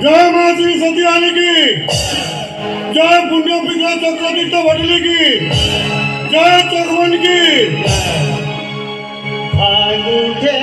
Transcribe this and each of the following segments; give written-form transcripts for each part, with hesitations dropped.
जय माँ श्री सत्यानी की, जय पुण्य पिता चक्रतीर्थ भटली की, जय चकवन की। फागुठे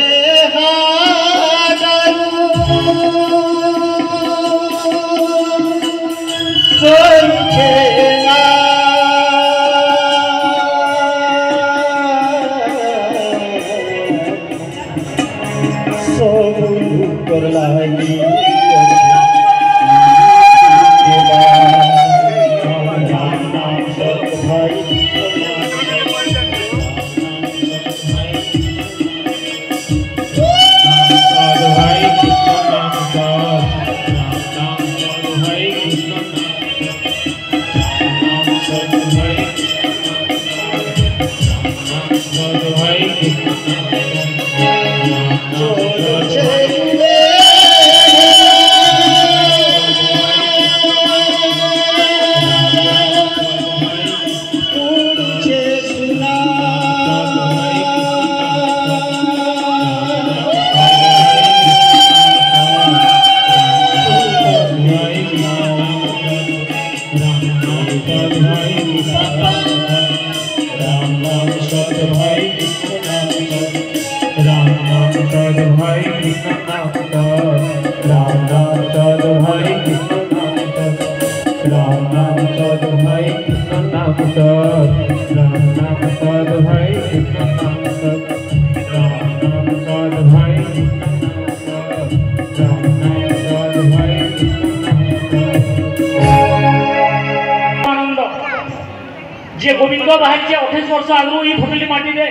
जे गोविंद बाहर 28 वर्ष आगु ये भटली माटी रे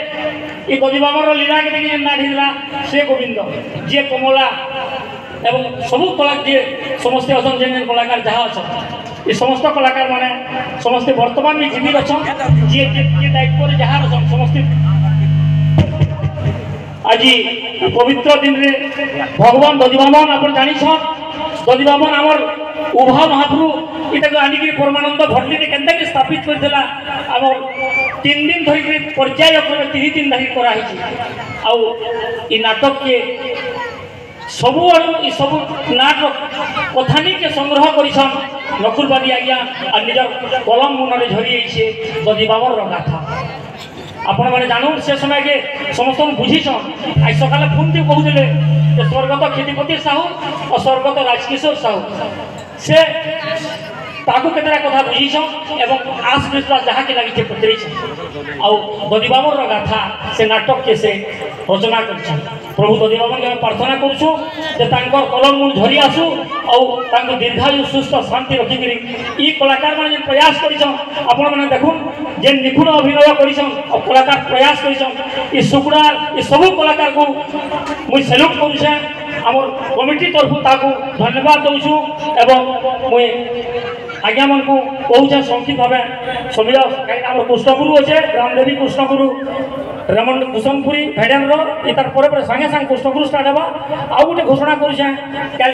ये गदिबाबर लीला के देखि नाढ़ीला से गोविंद जे कमला एवं सब कला जे समस्त असन जेन कलाकार जहाँ अच्छा ये समस्त कलाकार माने समस्त वर्तमान में जीवित अच्छा जे दायित्व रे जहाँ अच्छा समस्त आज पवित्र दिन रे भगवान दधिबामन आप जानी दधिबामन आमर उभा महाप्रभु इटा आनिक परमानंद भटली केन्ता के स्थापित करथिला आम 3 दिन धरी पर्याय क्रमे 3 दिन धरी कराई आ नाटक के सबु सब नाटक कथानी के संग्रह करिछन नकुलबादी आज्ञा आ निज कलम मुनरे झरी आइछे दधिबाबर गाथा आपण माने जानू से समय के समस्त बुझीछन आज सकाले फोन ती कहूले स्वर्गत खेतीपति साहू और स्वर्गत राजकिशोर साहू से ताकू केतरा कथा बुझीछन एवं आस विश्वास जहाँ के लगी पत्रिछ आ दधिबाबर गाथा से नाटक के से रचना कर प्रभु दधिबाबर के प्रार्थना करूँ जे तांकर कलम मुन झरी आसू और तांको दीर्घायु सुस्थ शांति रखिक ई कलाकार मैंने प्रयास करिछन आपण माने देखुन जे निपुण अभिनय करिछन और कलाकार प्रयास करिछन ई सुकुड़ा ई सब कलाकार को मुई सैल्यूट करूछे आमर कमिटी तरफ ताकू धन्यवाद दउछु एवं मुई आज्ञा मन को कहूँ संक्षिप्त भाव सभी आम कृष्णगुरु अच्छे रामदेवी कृष्णगुरु रमन कुसुमपुरी भेड़ान रो तार पर संगे संगे कृष्णगुरु स्टार्ट हवा आउ गोटे घोषणा करूँ